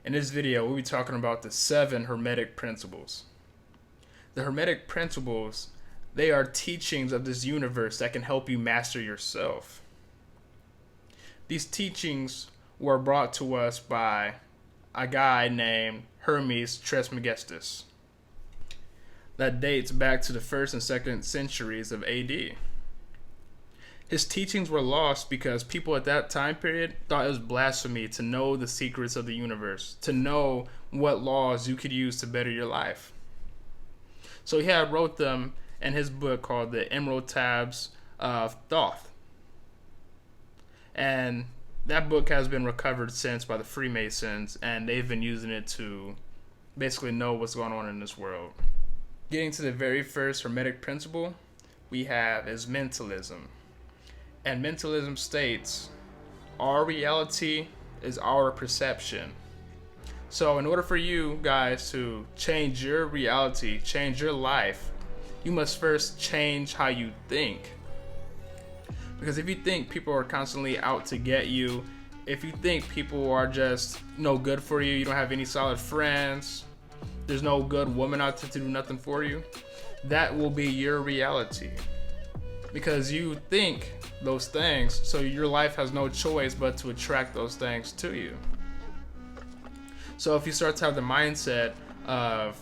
In this video, we'll be talking about the 7 Hermetic Principles. The Hermetic Principles, they are teachings of this universe that can help you master yourself. These teachings were brought to us by a guy named Hermes Trismegistus that dates back to the 1st and 2nd centuries of AD. His teachings were lost because people at that time period thought it was blasphemy to know the secrets of the universe, to know what laws you could use to better your life. So he had wrote them in his book called The Emerald Tabs of Thoth. And that book has been recovered since by the Freemasons, and they've been using it to basically know what's going on in this world. Getting to the very first Hermetic principle we have is mentalism. And mentalism states, our reality is our perception. So in order for you guys to change your reality, change your life, you must first change how you think. Because if you think people are constantly out to get you, if you think people are just no good for you, you don't have any solid friends, there's no good woman out there to do nothing for you, that will be your reality. Because you think those things, so your life has no choice but to attract those things to you. So if you start to have the mindset of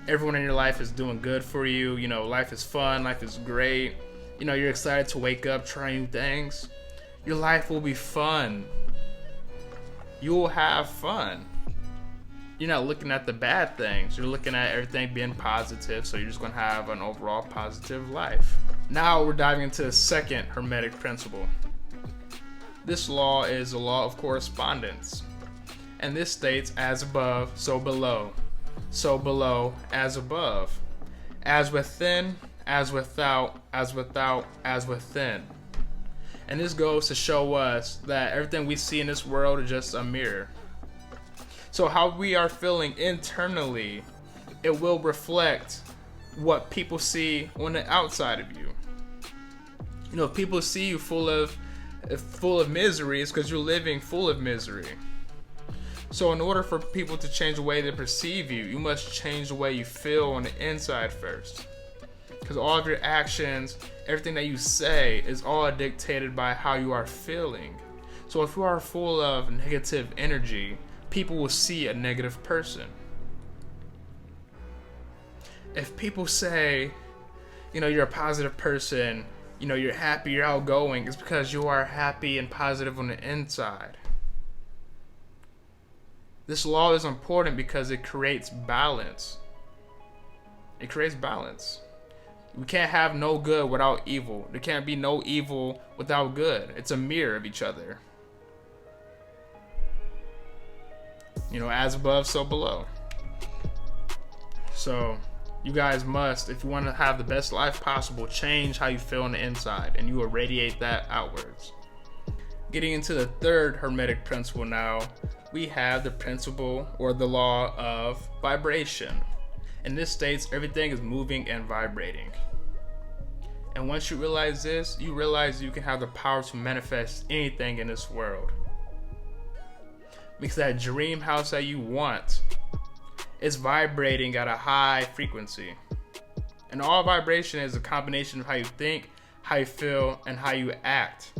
everyone in your life is doing good for you, you know, life is fun, life is great, you know, you're excited to wake up, try new things, your life will be fun. You will have fun. You're not looking at the bad things, you're looking at everything being positive, so you're just going to have an overall positive life. Now we're diving into the 2nd Hermetic principle. This law is the law of correspondence. And this states, as above, so below. So below, as above. As within, as without, as without, as within. And this goes to show us that everything we see in this world is just a mirror. So how we are feeling internally, it will reflect what people see on the outside of you. You know, if people see you full of misery, it's because you're living full of misery. So in order for people to change the way they perceive you, you must change the way you feel on the inside first. Because all of your actions, everything that you say is all dictated by how you are feeling. So if you are full of negative energy, people will see a negative person. If people say, you know, you're a positive person, you know, you're happy, you're outgoing, it's because you are happy and positive on the inside. This law is important because it creates balance. It creates balance. We can't have no good without evil. There can't be no evil without good. It's a mirror of each other. You know, as above, so below. So you guys must, if you want to have the best life possible, change how you feel on the inside, and you will radiate that outwards. Getting into the 3rd Hermetic principle now, we have the principle or the law of vibration. And this states everything is moving and vibrating. And once you realize this, you realize you can have the power to manifest anything in this world. Because that dream house that you want, it's vibrating at a high frequency. And all vibration is a combination of how you think, how you feel, and how you act.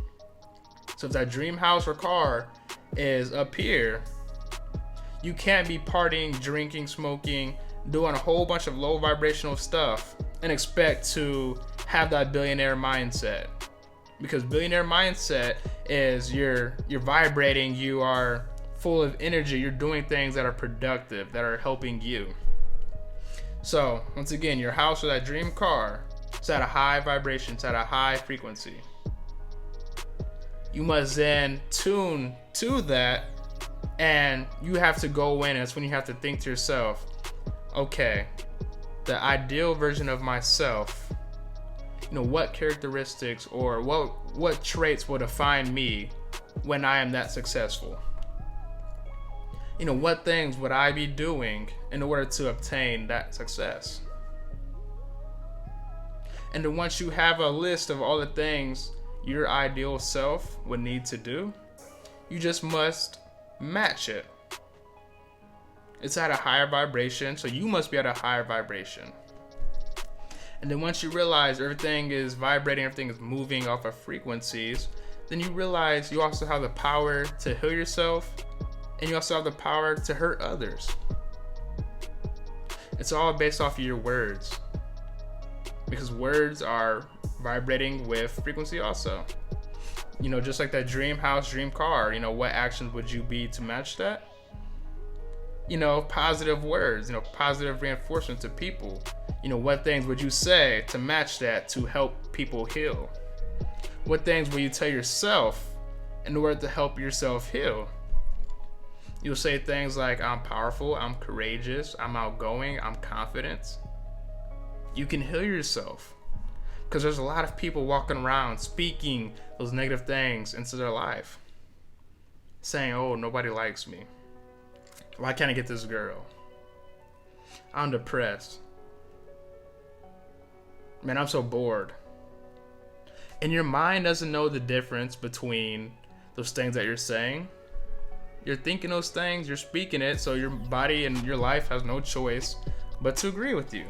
So if that dream house or car is up here, you can't be partying, drinking, smoking, doing a whole bunch of low vibrational stuff and expect to have that billionaire mindset. Because billionaire mindset is you're vibrating, you are full of energy, you're doing things that are productive, that are helping you. So once again, your house or that dream car, it's at a high vibration, it's at a high frequency. You must then tune to that, and you have to go in, and it's when you have to think to yourself, okay, the ideal version of myself, you know, what characteristics or what traits will define me when I am that successful? You know, what things would I be doing in order to obtain that success? And then once you have a list of all the things your ideal self would need to do, you just must match it. It's at a higher vibration, so you must be at a higher vibration. And then once you realize everything is vibrating, everything is moving off of frequencies, then you realize you also have the power to heal yourself, and you also have the power to hurt others. It's all based off of your words, because words are vibrating with frequency also. Just like that dream house, dream car, what actions would you be to match that? Positive words, positive reinforcement to people. What things would you say to match that to help people heal? What things will you tell yourself in order to help yourself heal? You'll say things like, I'm powerful, I'm courageous, I'm outgoing, I'm confident. You can heal yourself, because there's a lot of people walking around speaking those negative things into their life, saying, oh, nobody likes me. Why can't I get this girl? I'm depressed. Man, I'm so bored. And your mind doesn't know the difference between those things that you're saying. You're thinking those things, you're speaking it, so your body and your life has no choice but to agree with you.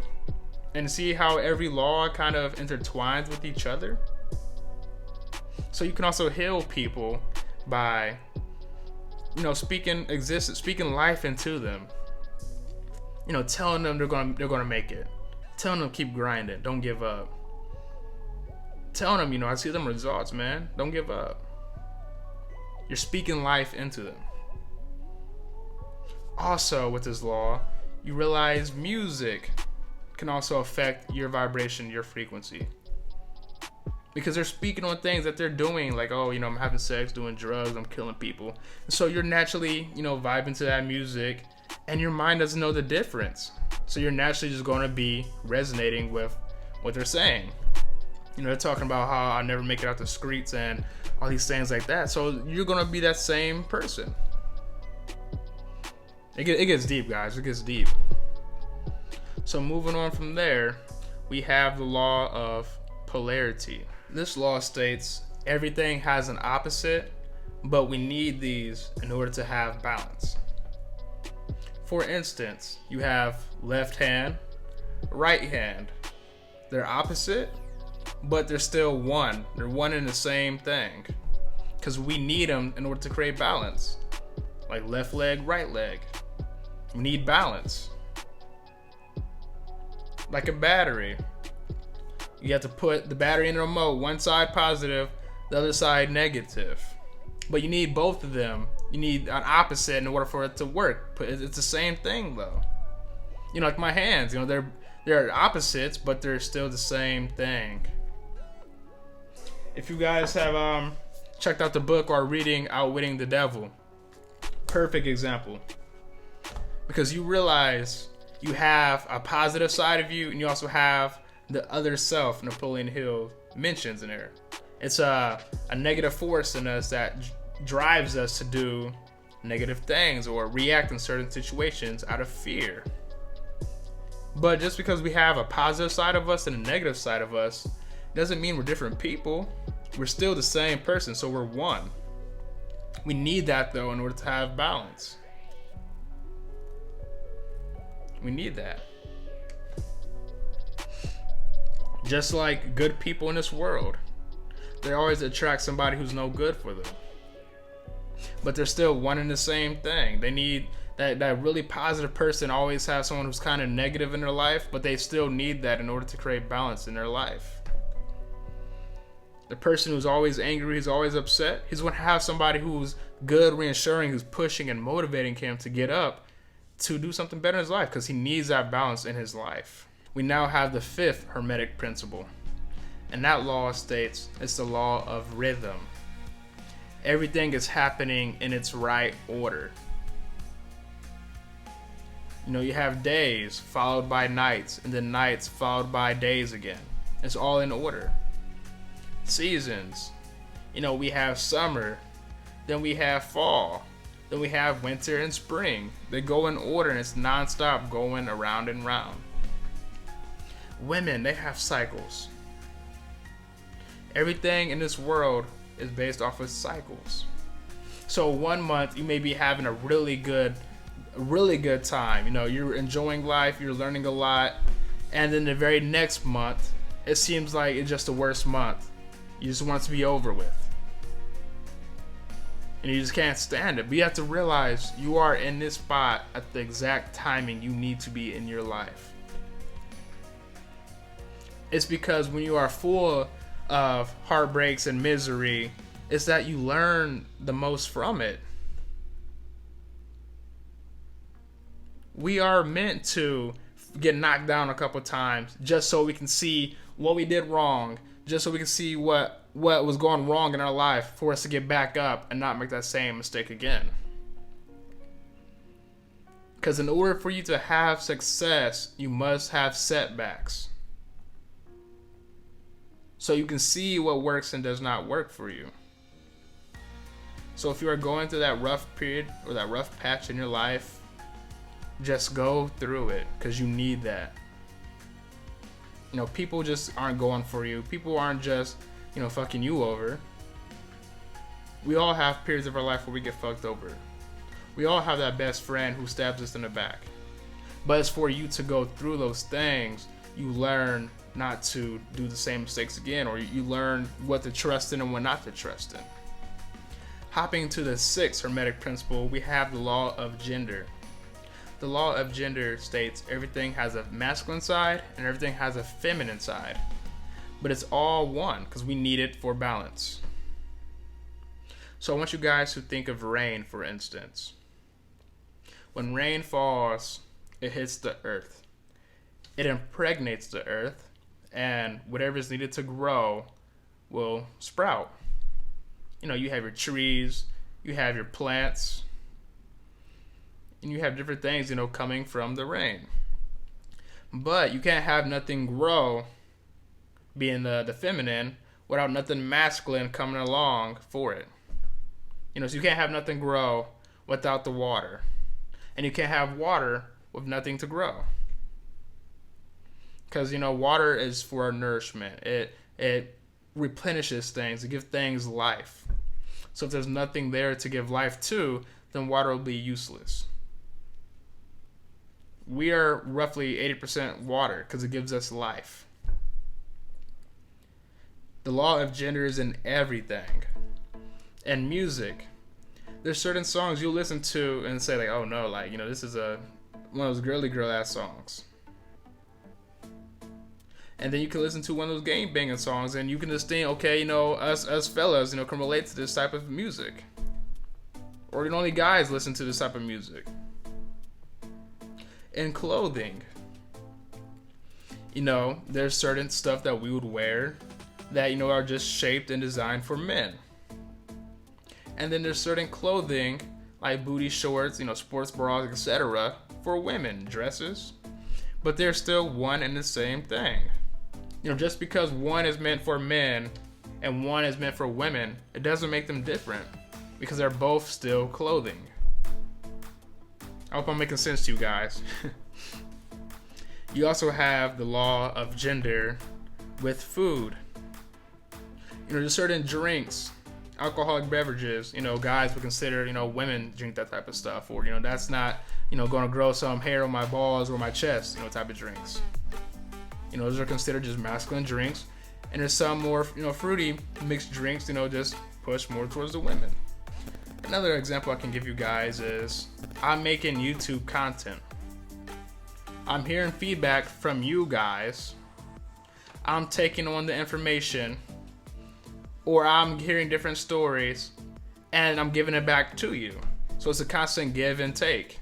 And see how every law kind of intertwines with each other? So you can also heal people by, speaking life into them. Telling them they're gonna make it. Telling them keep grinding, don't give up. Telling them, I see them results, man. Don't give up. You're speaking life into them. Also, with this law, you realize music can also affect your vibration, your frequency. Because they're speaking on things that they're doing, like, oh, I'm having sex, doing drugs, I'm killing people. And so you're naturally, vibing to that music, and your mind doesn't know the difference. So you're naturally just going to be resonating with what they're saying. They're talking about how I'll never make it out the streets and all these things like that. So you're going to be that same person. It gets deep, guys. It gets deep. So moving on from there, we have the law of polarity. This law states everything has an opposite, but we need these in order to have balance. For instance, you have left hand, right hand. They're opposite, but they're still one. They're one and the same thing, because we need them in order to create balance. Like left leg, right leg. We need balance. Like a battery. You have to put the battery in the remote, one side positive, the other side negative. But you need both of them. You need an opposite in order for it to work. But it's the same thing though. Like my hands, they're opposites, but they're still the same thing. If you guys have checked out the book or reading Outwitting the Devil, perfect example. Because you realize you have a positive side of you, and you also have the other self Napoleon Hill mentions in there. It's a negative force in us that drives us to do negative things or react in certain situations out of fear. But just because we have a positive side of us and a negative side of us doesn't mean we're different people. We're still the same person, so we're one. We need that though in order to have balance. We need that. Just like good people in this world, they always attract somebody who's no good for them. But they're still one and the same thing. They need that really positive person always have someone who's kind of negative in their life, but they still need that in order to create balance in their life. The person who's always angry, who's always upset, he's going to have somebody who's good, reassuring, who's pushing and motivating him to get up to do something better in his life, because he needs that balance in his life. We now have the fifth Hermetic Principle, and that law states it's the law of rhythm. Everything is happening in its right order. You have days followed by nights, and then nights followed by days again. It's all in order. Seasons. We have summer, then we have fall, then we have winter and spring. They go in order, and it's non-stop going around and round. Women, they have cycles. Everything in this world is based off of cycles. So 1 month you may be having a really good a really good time. You're enjoying life, you're learning a lot, and then the very next month, it seems like it's just the worst month. You just want it to be over with. And you just can't stand it. But you have to realize you are in this spot at the exact timing you need to be in your life. It's because when you are full of heartbreaks and misery, it's that you learn the most from it. We are meant to get knocked down a couple times just so we can see what we did wrong, just so we can see what was going wrong in our life for us to get back up and not make that same mistake again. Because in order for you to have success, you must have setbacks. So you can see what works and does not work for you. So if you are going through that rough period or that rough patch in your life, just go through it, because you need that. People just aren't going for you. People aren't just, fucking you over. We all have periods of our life where we get fucked over. We all have that best friend who stabs us in the back. But it's for you to go through those things. You learn not to do the same mistakes again, or you learn what to trust in and what not to trust in. Hopping to the 6th Hermetic Principle, we have the law of gender. The law of gender states everything has a masculine side and everything has a feminine side. But it's all one because we need it for balance. So I want you guys to think of rain, for instance. When rain falls, it hits the earth. It impregnates the earth, and whatever is needed to grow will sprout. You have your trees, you have your plants, and you have different things, coming from the rain. But you can't have nothing grow, being the feminine, without nothing masculine coming along for it. So you can't have nothing grow without the water. And you can't have water with nothing to grow. Because, water is for our nourishment. It replenishes things. It gives things life. So if there's nothing there to give life to, then water will be useless. We are roughly 80% water because it gives us life. The law of gender is in everything. And music. There's certain songs you'll listen to and say like, oh no, this is one of those girly girl ass songs. And then you can listen to one of those game banging songs and you can just think, okay, us fellas, can relate to this type of music. Or only guys listen to this type of music. In clothing, there's certain stuff that we would wear that, are just shaped and designed for men. And then there's certain clothing like booty shorts, sports bras, etc. for women, dresses. But they're still one and the same thing. Just because one is meant for men and one is meant for women, it doesn't make them different because they're both still clothing. I hope I'm making sense to you guys. You also have the law of gender with food. There's certain drinks, alcoholic beverages, guys would consider, women drink that type of stuff. Or, that's not, going to grow some hair on my balls or my chest, type of drinks. Those are considered just masculine drinks. And there's some more, fruity mixed drinks, just push more towards the women. Another example I can give you guys is I'm making YouTube content. I'm hearing feedback from you guys. I'm taking on the information, or I'm hearing different stories and I'm giving it back to you. So it's a constant give and take.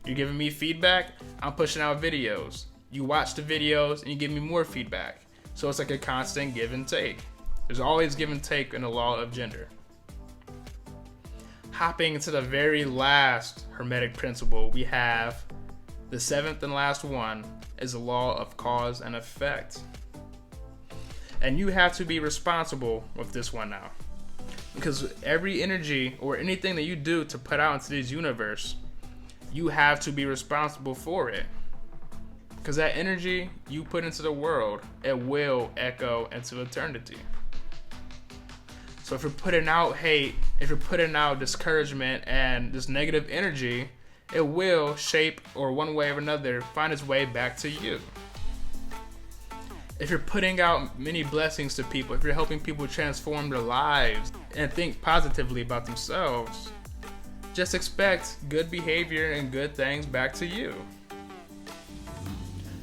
You're giving me feedback, I'm pushing out videos. You watch the videos and you give me more feedback. So it's like a constant give and take. There's always give and take in the law of gender. Hopping into the very last Hermetic principle, we have the 7th and last one is the law of cause and effect. And you have to be responsible with this one now. Because every energy or anything that you do to put out into this universe, you have to be responsible for it. Because that energy you put into the world, it will echo into eternity. So if you're putting out hate, if you're putting out discouragement and this negative energy, it will shape, or one way or another, find its way back to you. If you're putting out many blessings to people, if you're helping people transform their lives and think positively about themselves, just expect good behavior and good things back to you.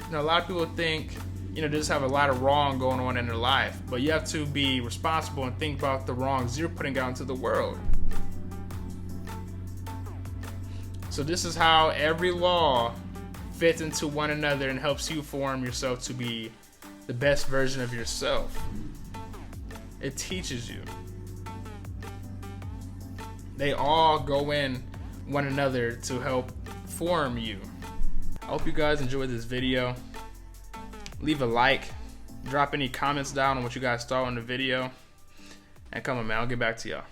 You know, a lot of people think, they just have a lot of wrong going on in their life, but you have to be responsible and think about the wrongs you're putting out into the world. So this is how every law fits into one another and helps you form yourself to be the best version of yourself. It teaches you. They all go in one another to help form you. I hope you guys enjoyed this video. Leave a like, drop any comments down on what you guys thought on the video, and come on, man, I'll get back to y'all.